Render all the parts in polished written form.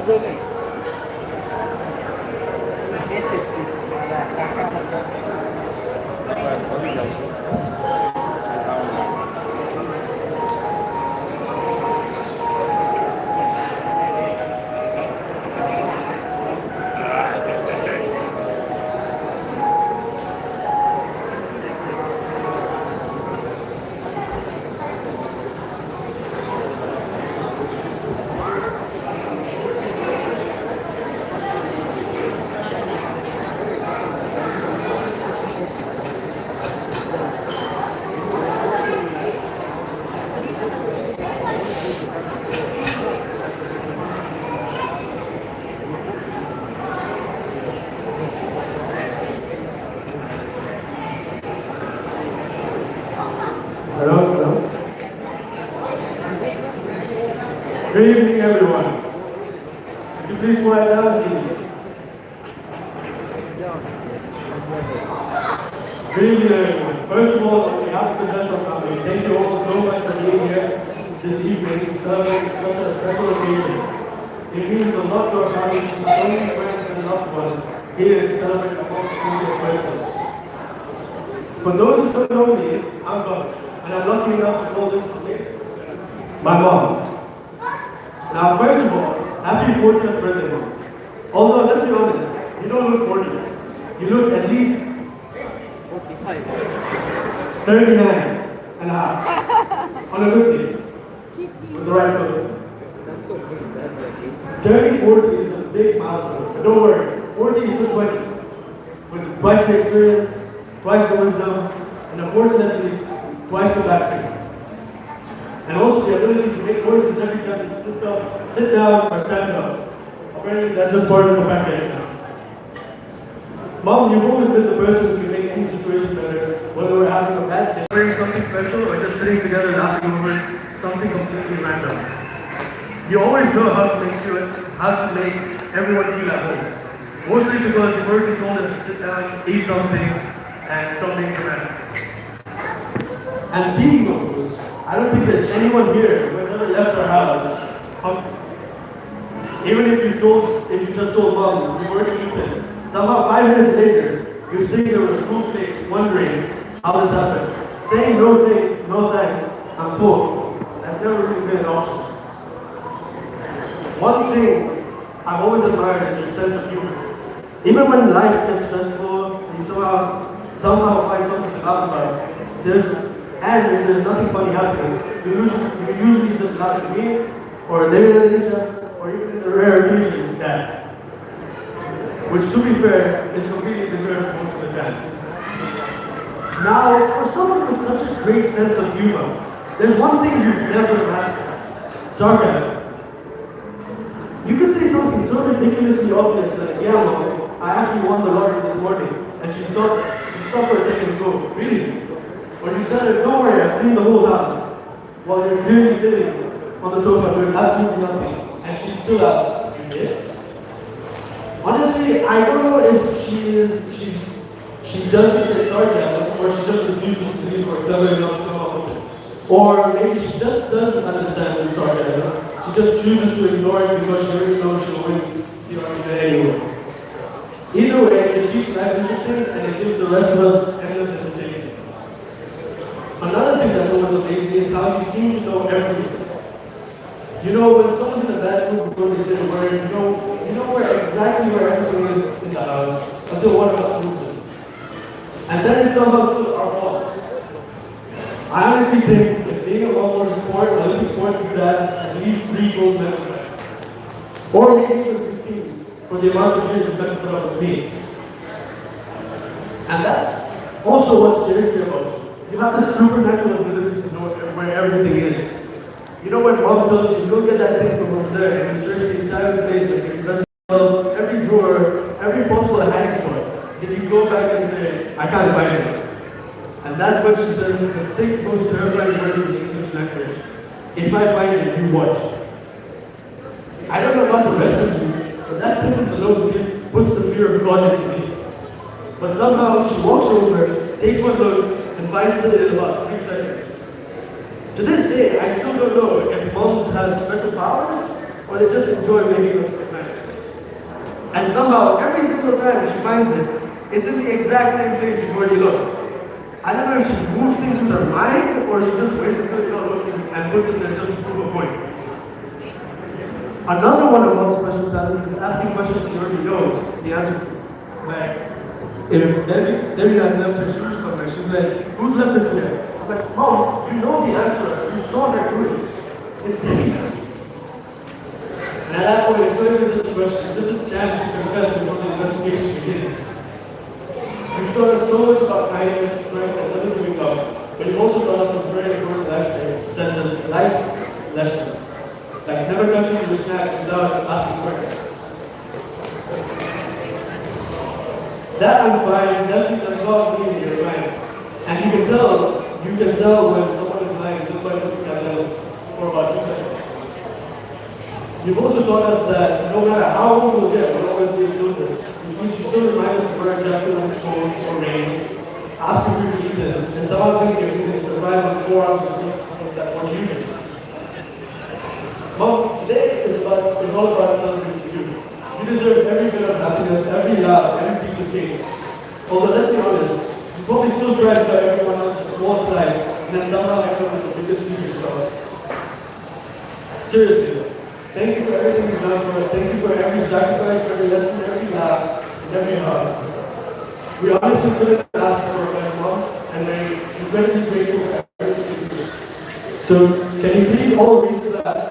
Hello. Good evening, everyone. Could you please quiet down, please? Good evening, everyone. First of all, on behalf of the Central family, thank you all so much for being here this evening to celebrate such a special occasion. It means a lot to our families, so many friends and loved ones here to celebrate amongst your birthdays. For those who don't know me, I'm Dutch, and I'm lucky enough to call this my mom. Now, first of all, happy 40th birthday, Mom. Although, let's be honest, you don't look 40. You look at least 39 and a half on a good day with the right foot. Turning 40 is a big milestone, but don't worry, 40 is just 20. With twice the experience, twice the wisdom, and unfortunately, twice the back pain. And also the ability to make noises every time you sit down, or stand up. Apparently that's just part of the package now. Mom, you've always been the person who can make any situation better, whether we're having a bad day, doing something special, or just sitting together laughing over something completely random. You always know how to make everyone feel at home. Mostly because you've already told us to sit down, eat something, and stop being dramatic. And speaking of food, I don't think there's anyone here who has ever left our house hungry. Even if you just told Mom you've already eaten, somehow 5 minutes later, you're sitting there with a full plate, wondering how this happened. Saying no thanks, I'm full. That's never really been an option. One thing I've always admired is your sense of humor. Even when life gets stressful and you somehow find something to laugh about, and if there's nothing funny happening, you usually just laugh at me, or Devanisha, or even in the rare occasion, Dad. Which, to be fair, is completely deserved most of the time. Now, for someone with such a great sense of humor, there's one thing you've never mastered: sarcasm. You could say something so ridiculously obvious like, "Yeah, Mom, I actually won the lottery this morning," and she stopped for a second and go, "Really?" Or you tell her, "Don't worry, I've cleaned the whole house," while you're clearly sitting on the sofa doing absolutely nothing, and she'd still ask, "You did?" Honestly, I don't know if she doesn't get sarcasm, or she just refuses to believe we're clever enough to come up with it. Or maybe she just doesn't understand the sarcasm, she just chooses to ignore it because she already knows she'll win the argument anyway. Either way, it keeps life interesting, and it gives the rest of us endless entertainment. Another thing that's always amazing is how you seem to know everything. You know, when someone's in a bad mood before they say a word, you know exactly where everything is in the house until one of us moves it. And then it's somehow still our fault. I honestly think if being a mom was a sport, an Olympic sport, you could have at least 3 gold medals. Or maybe even 16 for the amount of years you had to put up with me. And that's also what scares me about you. You have the supernatural ability to know where everything is. You know when Mom tells you, "Go get that thing from over there," and you search the entire place, like your dress, every drawer, every possible hiding spot. Then you go back and say, "I can't find it." And that's what she says the 6 most terrifying words in the English language. "If I find it, you watch." I don't know about the rest of you, but that sentence alone puts the fear of God into me. But somehow she walks over, takes one look, and finds it in about 3 seconds. To this day, I still don't know if moms have special powers or they just enjoy making us look nice. And somehow, every single time she finds it, it's in the exact same place she's already looked. I don't know if she moves things with her mind or she just waits until you're not looking and puts it there just to prove a point. Another one of Mom's special talents is asking questions she already knows the answer to. Like, if Debbie has left her shoes somewhere, she's like, who's left this here? I'm like, Mom, you know the answer. You saw her do it. It's Debbie. And at that point, it's not even just a question, it's just a chance to confess before the investigation begins. You've taught us so much about kindness, strength, and never giving up, but you've also taught us some very important life lessons, like never touching your snacks without asking for it. That I'm fine definitely does not mean you're fine. And you can tell when someone is lying just by looking at them for about 2 seconds. You've also taught us that no matter how old we'll get, we'll always be children, which means you still remind us to wear a jacket when it's cold or raining, ask if we've eaten, and somehow think if we can survive on 4 hours of sleep, if that's what you need. Mom, today is all about celebrating you. You deserve every bit of happiness, every laugh, every piece of cake. Although let's be honest, you probably still try to cut everyone else a small slice, and then somehow end up with the biggest piece yourself. Seriously, thank you for everything you've done for us. Thank you for every sacrifice, every lesson, every laugh, and every hug. We honestly couldn't ask for a better mom, and we're incredibly grateful for everything you do. So, can you please all raise your glass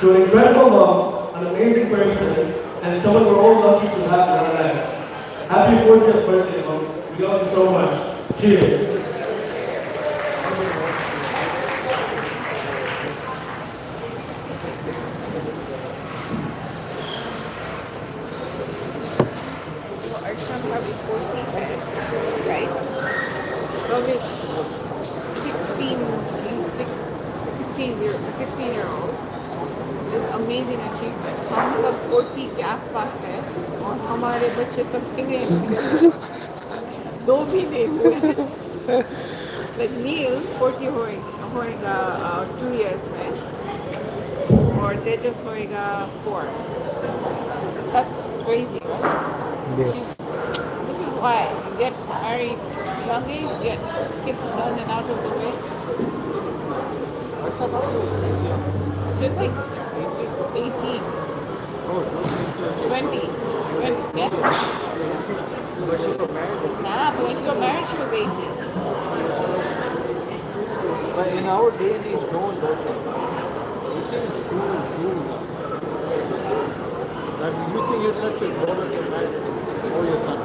to an incredible mom, an amazing person, and someone we're all lucky to have in our lives. Happy 40th birthday, Mom. We love you so much. Cheers. Right? Probably 16-year-old. This amazing achievement. हम सब 40 के आसपास हैं और हमारे बच्चे सब England दो भी नहीं हुए. Like Neil 40 होएगा 2 years में और Tejas होएगा 4. That's crazy, right? Yes. This is why you get married youngly, you get kids done and out of the way. Just like 18, 20, yeah. But she got married. Nah, but when she got married, she was 18. But in our day and age, no one does that. You think it's cool now. Like, you think you'd let your daughter get married or your son?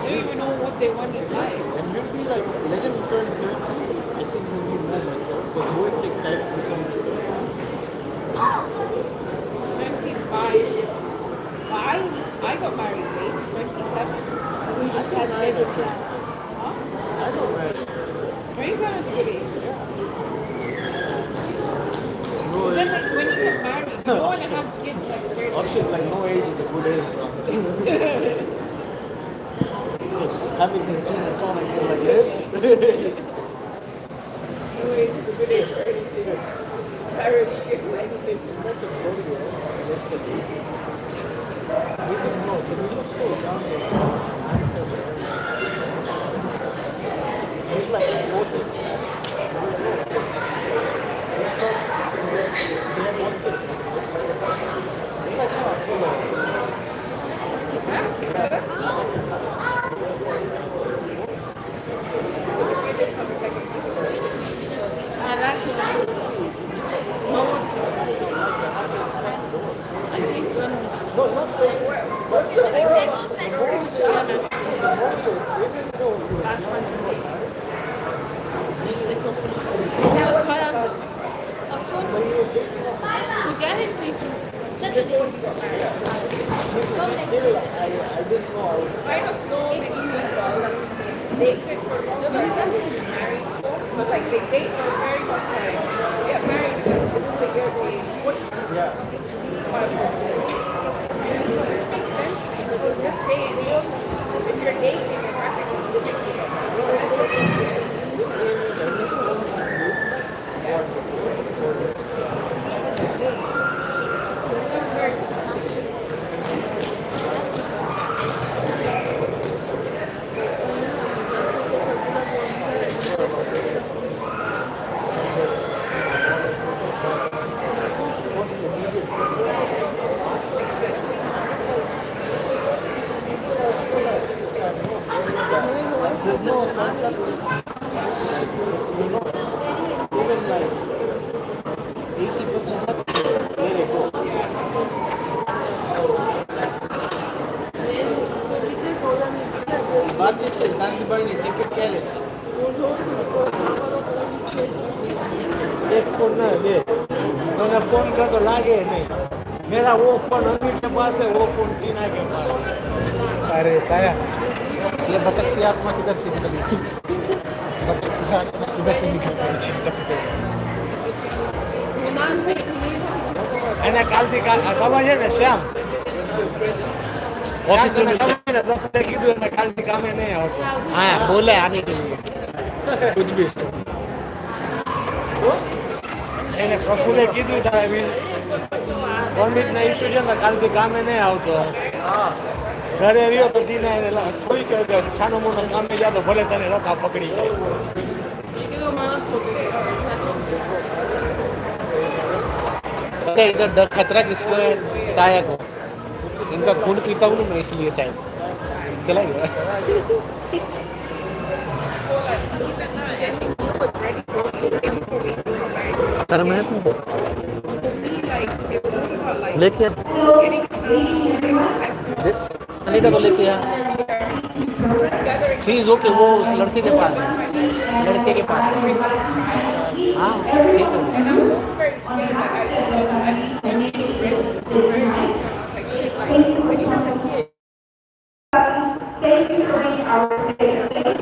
They don't even know what they want in life. And you'll be like, let him turn 30. I think you'll be more mature. But boys take time to become 25. I got married late, 27. We just had baby plans. Huh? I got married. 27 is a good age. No Then age. like when you get married, you don't want to have kids like straight away. Option like no age is a good age, bro. Having the children trying to get like this. No age is a good age for anything. Marriage, kids, anything. That's a good age. We didn't know. So we look so young. It's like 40. Phone कर तो लागे नहीं। मेरा वो phone अमीर के पास है, वो फोन टीना के पास है। अरे ताया, ये भटकती आत्मा किधर से निकली? भटकती आत्मा किधर से निकल गई? એને કાલથી ખબર છે ને શ્યામ ઓફિસ ને ડોક્ટરે કીધું એને કાલથી કામે નહીં આવતો. હા બોલે આને કે લીએ कुछ भी એને પ્રફુલે કીધું તારે પરમિટ ના ઇશ્યુ છે ને કાલથી કામે નહીં આવતો. ઘરે રહ્યો તો ટીના એને કોઈ કહે કે છાનો મોનો કામે જા તો ભલે તને રખા પકડી જાય. इधर खतरा किसको है? ताया को. इनका खून पीता हूँ मैं इसलिए शायद चला गया. सर मैं लेके अनिता को लेके आ. चीज ओके वो उस लड़के के पास है. लड़के के पास है. हाँ ठीक है.